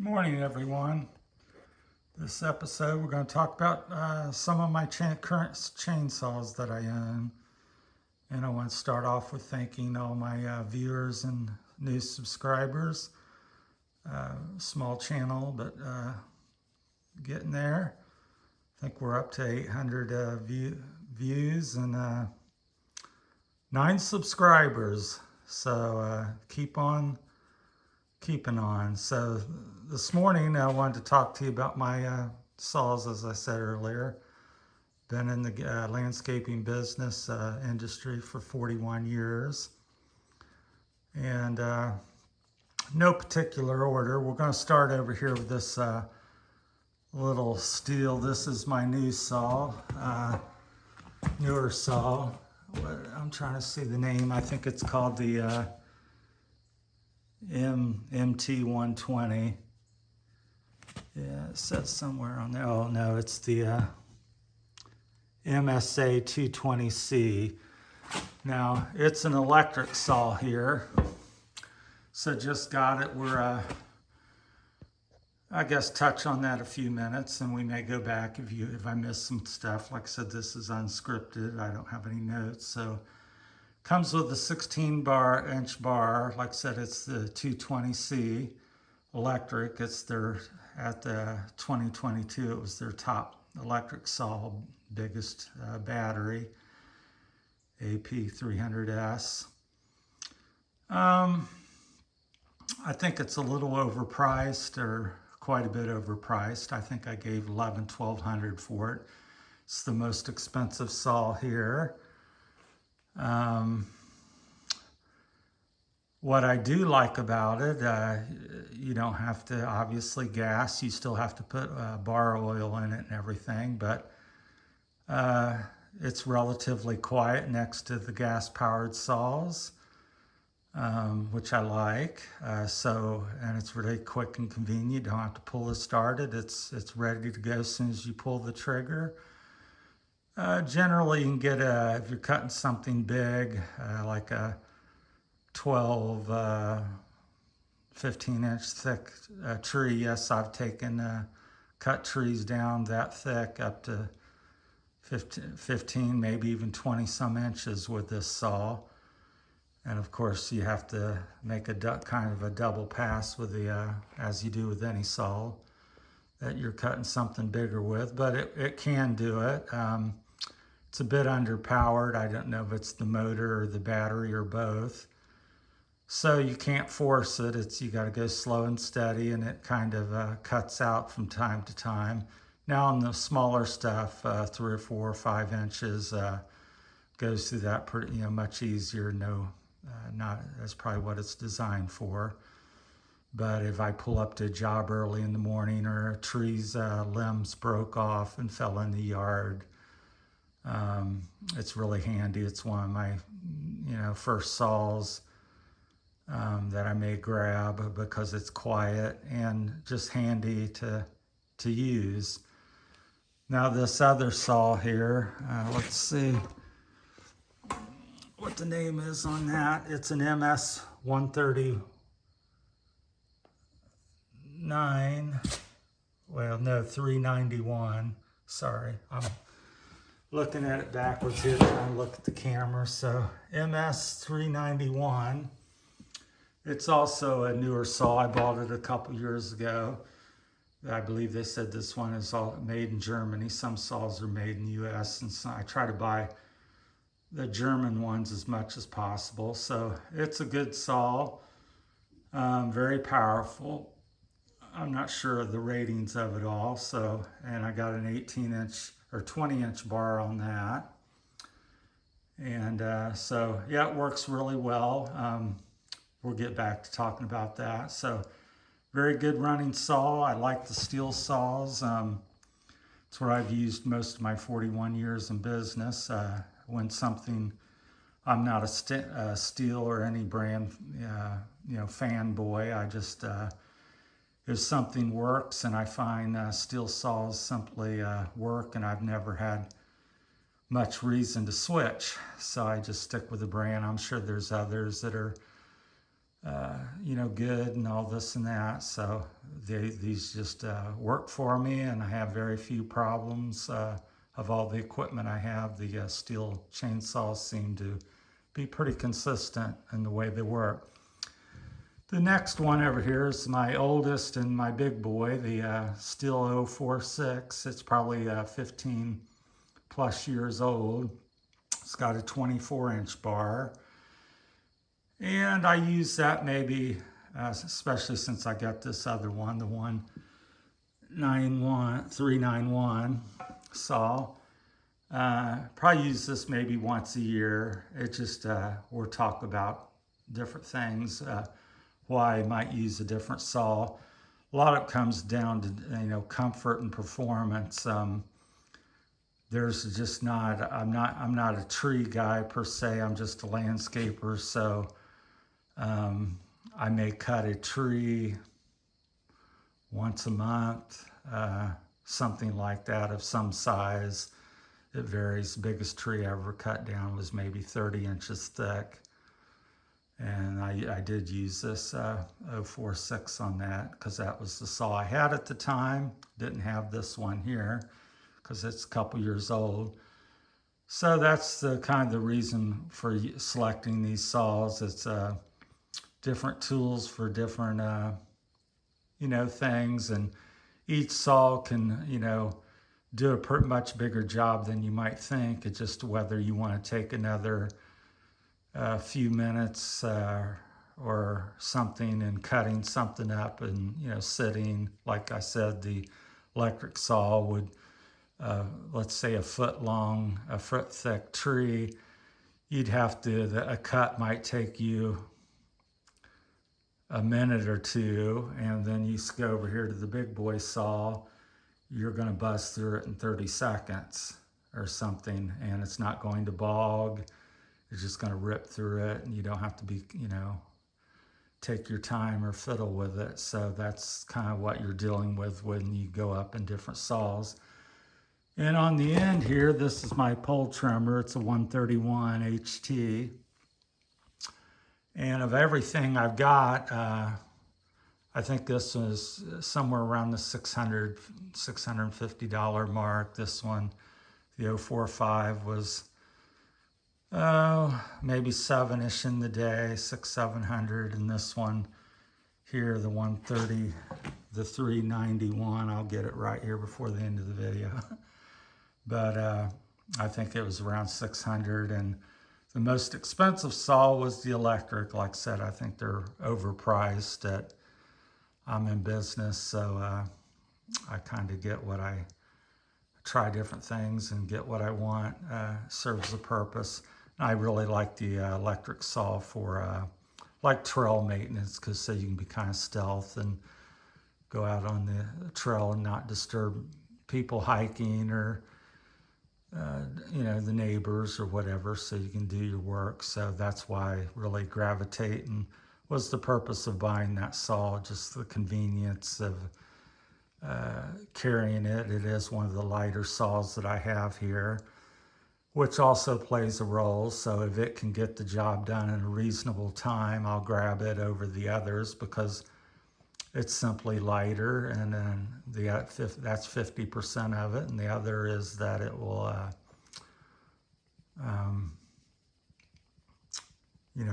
Morning, everyone. This episode, we're going to talk about some of my current chainsaws that I own. And I want to start off with thanking all my viewers and new subscribers. Small channel, but getting there. I think we're up to 800 views and 9 subscribers. So keep on keeping on. So this morning I wanted to talk to you about my saws, as I said earlier. Been in the landscaping business industry for 41 years. And no particular order. We're going to start over here with this little Stihl. This is my new saw, newer saw. I'm trying to see the name. I think it's called the MT120. Yeah, it says somewhere on there. Oh no, it's the MSA 220C. Now it's an electric saw here, so just got it. We're I guess touch on that a few minutes, and we may go back if I miss some stuff. Like I said, this is unscripted. I don't have any notes, so. Comes with a 16-inch bar. Like I said, it's the 220C electric. It's at the 2022, it was their top electric saw, biggest battery, AP300S. I think it's a little overpriced, or quite a bit overpriced. I think I gave $1,100-$1,200 for it. It's the most expensive saw here. What I do like about it, you don't have to, obviously, gas. You still have to put bar oil in it and everything, but it's relatively quiet next to the gas-powered saws, which I like. And it's really quick and convenient. You don't have to pull it started. It's ready to go as soon as you pull the trigger. Generally, you can get if you're cutting something big, like a 12, 15-inch thick tree. Yes, I've taken cut trees down that thick up to 15, maybe even 20 some inches with this saw. And of course, you have to make a kind of a double pass with the, as you do with any saw that you're cutting something bigger with, but it can do it. It's a bit underpowered. I don't know if it's the motor or the battery or both. So you can't force it. You got to go slow and steady, and it kind of cuts out from time to time. Now on the smaller stuff, 3 or 4 or 5 inches, goes through that pretty, much easier. That's probably what it's designed for. But if I pull up to a job early in the morning, or a tree's limbs broke off and fell in the yard, it's really handy. It's one of my, first saws that I may grab because it's quiet and just handy to use. Now this other saw here, let's see what the name is on that. It's an MS-139. Well, no, 391. Sorry, I'm looking at it backwards here, trying to look at the camera. So MS-391. It's also a newer saw. I bought it a couple years ago. I believe they said this one is all made in Germany. Some saws are made in the US, and so I try to buy the German ones as much as possible. So it's a good saw, very powerful. I'm not sure of the ratings of it all. So, and I got an 18-inch or 20-inch bar on that. And so, yeah, it works really well. We'll get back to talking about that. So, very good running saw. I like the Stihl saws. It's what I've used most of my 41 years in business. When something, I'm not a Stihl or any brand, fanboy. I just, if something works, and I find Stihl saws simply work, and I've never had much reason to switch. So I just stick with the brand. I'm sure there's others that are good and all this and that. So these just work for me, and I have very few problems. Of all the equipment I have, the Stihl chainsaws seem to be pretty consistent in the way they work. The next one over here is my oldest and my big boy, the Stihl 046. It's probably 15 plus years old. It's got a 24-inch bar. And I use that maybe, especially since I got this other one, the 391 saw. Probably use this maybe once a year. It just, we'll talk about different things, why I might use a different saw. A lot of it comes down to, comfort and performance. There's just not, I'm not a tree guy per se. I'm just a landscaper. So I may cut a tree once a month, something like that of some size. It varies. The biggest tree I ever cut down was maybe 30 inches thick. And I did use this 046 on that because that was the saw I had at the time. Didn't have this one here because it's a couple years old. So that's the kind of the reason for selecting these saws. It's different tools for different, things. And each saw can, do a pretty much bigger job than you might think. It's just whether you want to take another few minutes or something and cutting something up and, sitting. Like I said, the electric saw would, let's say a foot thick tree, you'd have to, a cut might take you a minute or two, and then you go over here to the big boy saw, you're going to bust through it in 30 seconds or something, and it's not going to bog. It's just going to rip through it, and you don't have to be, take your time or fiddle with it. So that's kind of what you're dealing with when you go up in different saws. And on the end here, this is my pole trimmer. It's a 131 HT. And of everything I've got, I think this was somewhere around the $650 mark. This one, the 045, was maybe $7-ish in the day, $600-700. And this one here, the 130, the 391, I'll get it right here before the end of the video. But I think it was around 600. And the most expensive saw was the electric. Like I said, I think they're overpriced. I'm in business, so I kind of get what I try different things and get what I want. Serves a purpose. I really like the electric saw for like trail maintenance, because so you can be kind of stealth and go out on the trail and not disturb people hiking or the neighbors or whatever, so you can do your work. So that's why I really gravitate, and was the purpose of buying that saw, just the convenience of carrying it. It is one of the lighter saws that I have here, which also plays a role. So if it can get the job done in a reasonable time, I'll grab it over the others because it's simply lighter. And then that's 50% of it, and the other is that it will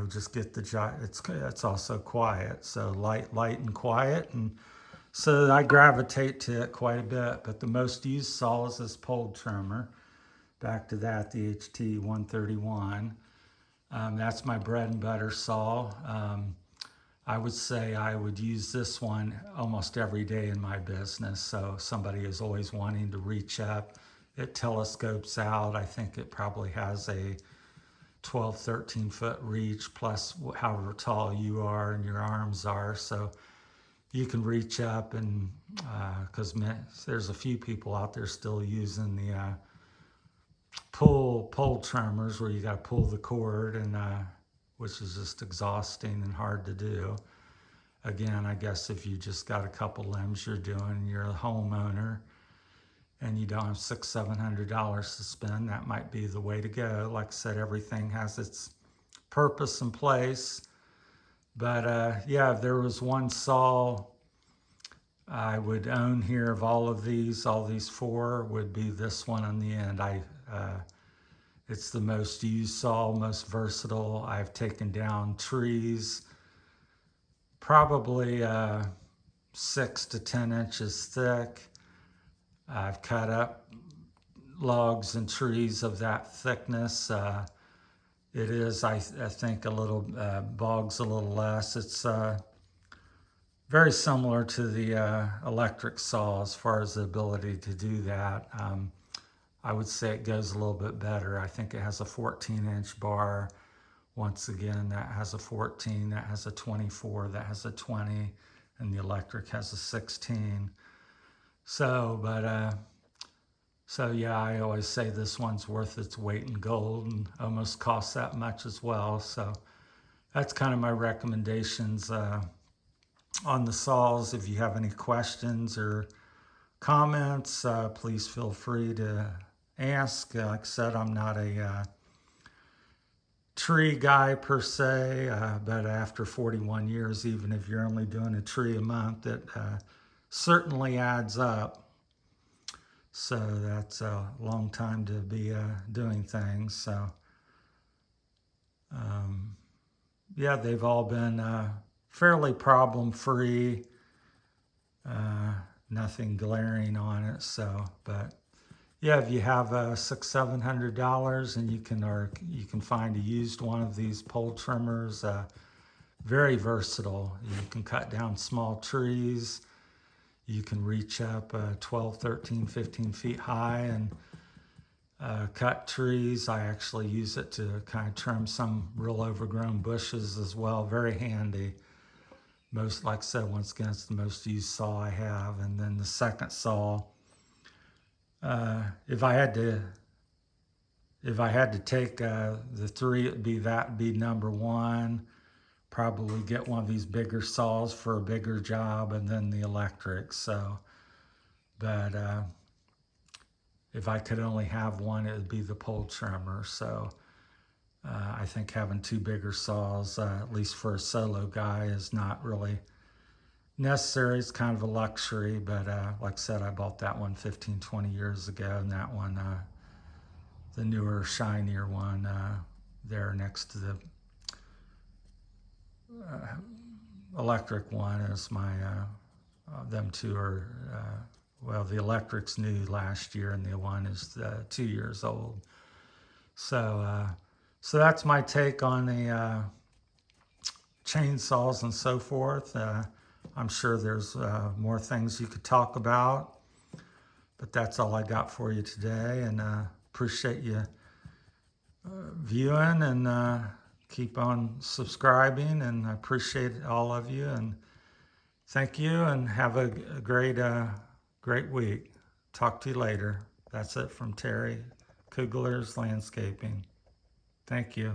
just get the job. It's also quiet, so light and quiet, and so I gravitate to it quite a bit. But the most used saw is this pole trimmer. Back to that, the HT 131. That's my bread and butter saw. I would say I would use this one almost every day in my business. So somebody is always wanting to reach up. It telescopes out. I think it probably has a 12, 13 foot reach, plus however tall you are and your arms are. So you can reach up, and because there's a few people out there still using the pole trimmers where you got to pull the cord, and which is just exhausting and hard to do. Again, I guess if you just got a couple limbs you're doing, you're a homeowner, and you don't have $600-700 to spend, that might be the way to go. Like I said, everything has its purpose and place. But yeah, if there was one saw I would own here of all these four, would be this one on the end. It's the most used saw, most versatile. I've taken down trees, probably 6 to 10 inches thick. I've cut up logs and trees of that thickness. It is, I think, a little, bogs a little less. It's very similar to the electric saw as far as the ability to do that. I would say it goes a little bit better. I think it has a 14-inch bar. Once again, that has a 14, that has a 24, that has a 20, and the electric has a 16. So, so yeah, I always say this one's worth its weight in gold and almost costs that much as well. So that's kind of my recommendations on the saws. If you have any questions or comments, please feel free to ask. Like I said, I'm not a tree guy per se, but after 41 years, even if you're only doing a tree a month, it certainly adds up. So that's a long time to be doing things. So yeah, they've all been fairly problem-free, nothing glaring on it. So, but yeah, if you have $600-700 and you can find a used one of these pole trimmers, very versatile. You can cut down small trees. You can reach up 12, 13, 15 feet high and cut trees. I actually use it to kind of trim some real overgrown bushes as well. Very handy. Most, like I said, once again, it's the most used saw I have. And then the second saw, if I had to take the three, it'd be number one. Probably get one of these bigger saws for a bigger job, and then the electric. So, but if I could only have one, it would be the pole trimmer. So I think having two bigger saws, at least for a solo guy, is not really necessary. It's kind of a luxury, but like I said, I bought that one 15, 20 years ago, and that one, the newer, shinier one, there next to the electric one is my, them two are, well, the electric's new last year, and the one is 2 years old. So, so that's my take on the chainsaws and so forth. I'm sure there's more things you could talk about, but that's all I got for you today, and appreciate you viewing, and keep on subscribing, and I appreciate all of you, and thank you, and have a great great week. Talk to you later. That's it from Terry Kugler's Landscaping. Thank you.